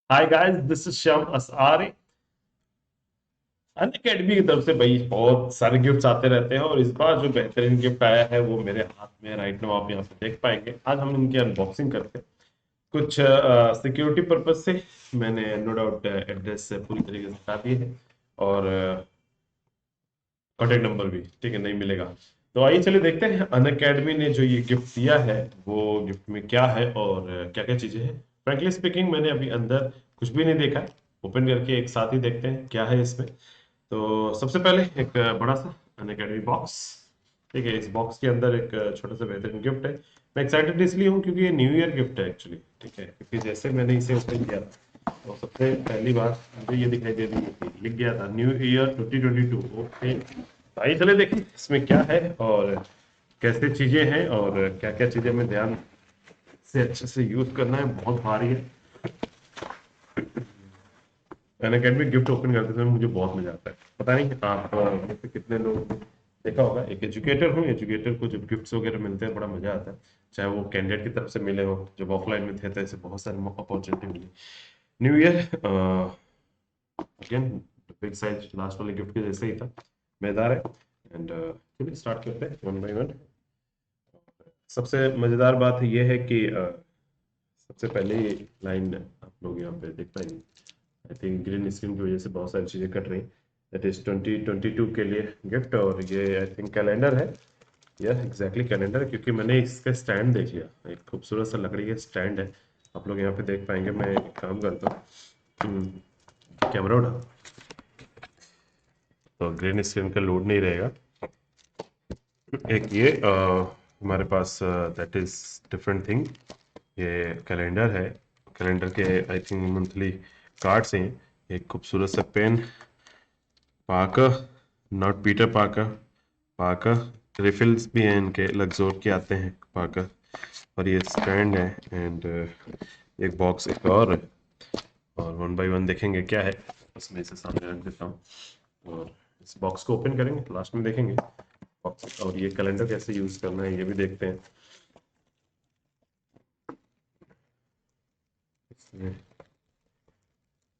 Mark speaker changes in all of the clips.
Speaker 1: Hi guys, this is Shyam Asare. Unacademy की तरफ से भाई बहुत सारे गिफ्ट्स आते रहते हैं और इस बार जो बेहतरीन गिफ्ट आया है वो मेरे हाथ में राइट नाउ आप यहाँ पे देख पाएंगे। आज हम इनकी अनबॉक्सिंग करते हैं। कुछ सिक्योरिटी पर्पज से मैंने नो डाउट एड्रेस पूरी तरीके से हटा दिए है और कॉन्टेक्ट नंबर भी ठीक है नहीं मिलेगा। तो आइए चलिए देखते हैं अन अकेडमी ने जो ये गिफ्ट दिया है वो गिफ्ट में क्या है और क्या क्या चीजें हैं। फ्रैंकली स्पीकिंग मैंने अभी अंदर कुछ भी नहीं देखा है। ओपन करके एक साथ ही देखते हैं क्या है इसमें। तो सबसे पहले एक बड़ा सा अन अकेडमी बॉक्स। ठीक है, इस बॉक्स के अंदर एक छोटा सा बेहतरीन गिफ्ट है। मैं एक्साइटेड इसलिए हूँ क्योंकि ये न्यू ईयर गिफ्ट है एक्चुअली। ठीक है, क्योंकि जैसे मैंने इसे ओपन किया था तो सबसे पहली बात मुझे ये दिखाई दे रही थी, लिख गया था न्यू ईयर 2022। ओके, आइए चले देखिए इसमें क्या है और कैसे चीजें हैं और क्या क्या चीजें हमें ध्यान से अच्छे से यूज करना है। बहुत भारी है। अन अकेडमी गिफ्ट ओपन करते समय मुझे बहुत मजा आता है। पता नहीं आप में से कितने लोग देखा होगा। एक एजुकेटर हूँ, एजुकेटर को जब गिफ्ट्स वगैरह मिलते हैं बड़ा मजा आता है। चाहे वो कैंडिडेट की तरफ से मिले हो, जब ऑफलाइन में थे तो ऐसे बहुत सारी अपॉर्चुनिटी मिली। New year again big size last वाले गिफ्ट के जैसे ही था, मजेदार है। एंड चलिए स्टार्ट करते हैं वन बाय वन। सबसे मजेदार बात ये है कि सबसे पहले लाइन आप लोग यहाँ पे देख पाएंगे। आई थिंक ग्रीन स्क्रीन की वजह से बहुत सारी चीजें कट रही। दैट इज 2022 के लिए गिफ्ट और ये आई थिंक कैलेंडर है। यह एग्जैक्टली कैलेंडर है क्योंकि मैंने इसका स्टैंड देख लिया। एक खूबसूरत सा लकड़ी का स्टैंड है। आप लोग यहाँ पे देख पाएंगे। मैं एक काम करता हूँ, कैमरा उठा तो ग्रीन स्क्रीन का लोड नहीं रहेगा। एक ये हमारे पास दैट इज डिफरेंट थिंग। ये कैलेंडर है। कैलेंडर के आई थिंक मंथली कार्ड्स हैं। एक खूबसूरत सा पेन, पाकर, नॉट पीटर पाकर, पाकर रिफिल्स भी हैं इनके, लग्जोर के आते हैं पाकर। और ये स्टैंड है एंड एक बॉक्स एक और है। और वन बाय वन देखेंगे क्या है उसमें। इसे सामने रख देता हूँ और इस बॉक्स को ओपन करेंगे, लास्ट में देखेंगे बॉक्स। और ये कैलेंडर कैसे यूज करना है ये भी देखते हैं। इसमें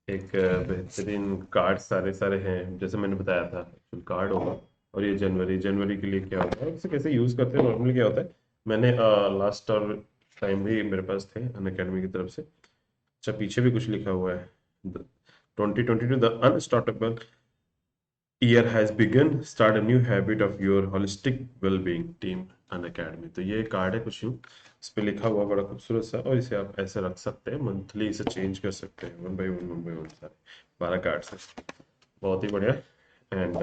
Speaker 1: एक बेहतरीन कार्ड सारे सारे हैं जैसे मैंने बताया था। एक्चुअल कार्ड होगा और ये जनवरी जनवरी के लिए क्या होता है, इसे कैसे यूज करते हैं। नॉर्मली क्या होता है, मैंने लास्ट और टाइम भी मेरे पास थे अन अकेडमी की तरफ से। अच्छा, पीछे भी कुछ लिखा हुआ है। 2022 the unstoppable year has begun, start a new habit of your holistic wellbeing team Unacademy. तो ये कार्ड है कुछ यूं, इस पे लिखा हुआ बड़ा खूबसूरत सा। और इसे आप ऐसे रख सकते हैं, मंथली इसे चेंज कर सकते हैं वन बाई वन सारे 12 कार्ड्स हैं। बहुत ही बढ़िया। एंड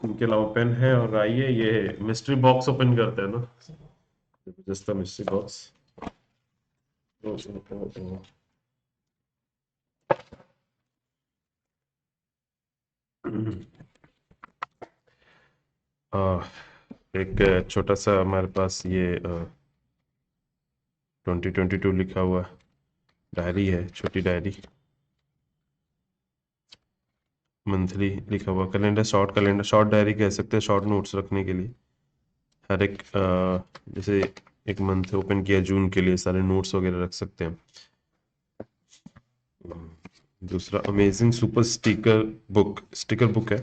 Speaker 1: इनके अलावा पेन है। और आइए ये मिस्ट्री बॉक्स ओपन करते हैं ना, जस्ट मिस्ट्री बॉक्स। एक छोटा सा हमारे पास ये 2022 लिखा हुआ डायरी है, छोटी डायरी। मंथली लिखा हुआ calendar, short calendar, short diary कह सकते हैं, शॉर्ट नोट्स रखने के लिए। हर एक जैसे एक मंथ ओपन किया जून के लिए, सारे नोट्स वगैरह रख सकते हैं। दूसरा amazing super sticker book, sticker book है।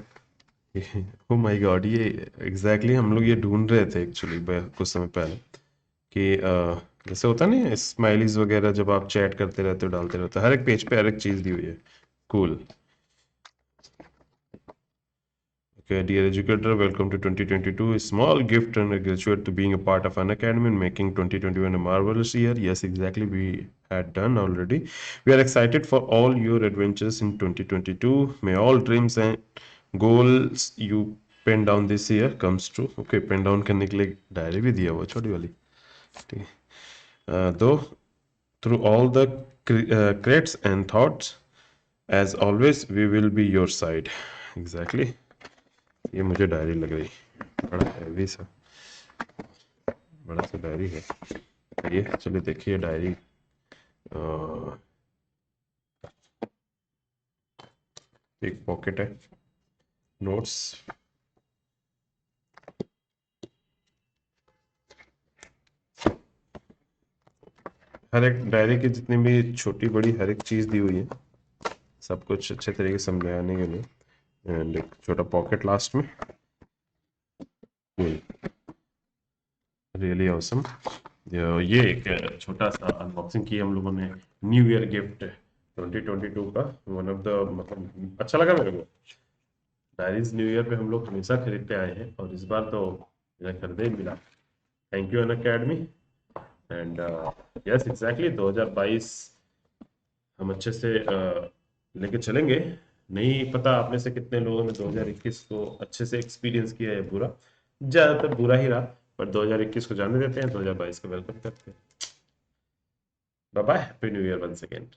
Speaker 1: ओ माय गॉड, ये एग्जैक्टली हम लोग ये ढूंढ रहे थे एक्चुअली कुछ समय पहले कि जैसे होता नहीं स्माइलीज वगैरह, जब आप चैट करते रहते हो डालते रहते हो, हर एक पेज पे हर एक चीज दी हुई है। Cool. Okay, dear educator, welcome to 2022. A small gift and a graduate to being a part of an academy and making 2021 a marvelous year. Yes, exactly. We had done already. We are excited for all your adventures in 2022. May all dreams and goals you pen down this year comes true. Okay, pen down करने के लिए diary भी दिया हुआ छोटी वाली। ठीक है। Though through all the crates and thoughts, as always, we will be your side. Exactly. ये मुझे डायरी लग रही, बड़ा हैवी सा, बड़ा सा डायरी है ये। चलिए देखिए डायरी। एक पॉकेट है, नोट्स, हर एक डायरी की जितनी भी छोटी बड़ी हर एक चीज दी हुई है, सब कुछ अच्छे तरीके से समझाने के लिए। एंड एक छोटा पॉकेट लास्ट में, रियली ऑसम। ये एक छोटा सा अनबॉक्सिंग की हम लोगों ने, न्यू ईयर गिफ्ट 2022 का। वन ऑफ द, मतलब अच्छा लगा मेरे को। डायरीज न्यू ईयर पे हम लोग हमेशा खरीदते आए हैं, और इस बार तो मुझे खरीदे ही मिला। Thank you Unacademy. And yes exactly 2022 हम अच्छे से लेके चलेंगे। नहीं पता आप में से कितने लोगों ने 2021 को अच्छे से एक्सपीरियंस किया है पूरा। ज्यादातर बुरा ही रहा, पर 2021 को जाने देते हैं, 2022 को वेलकम करते हैं। Bye bye, happy new year once again.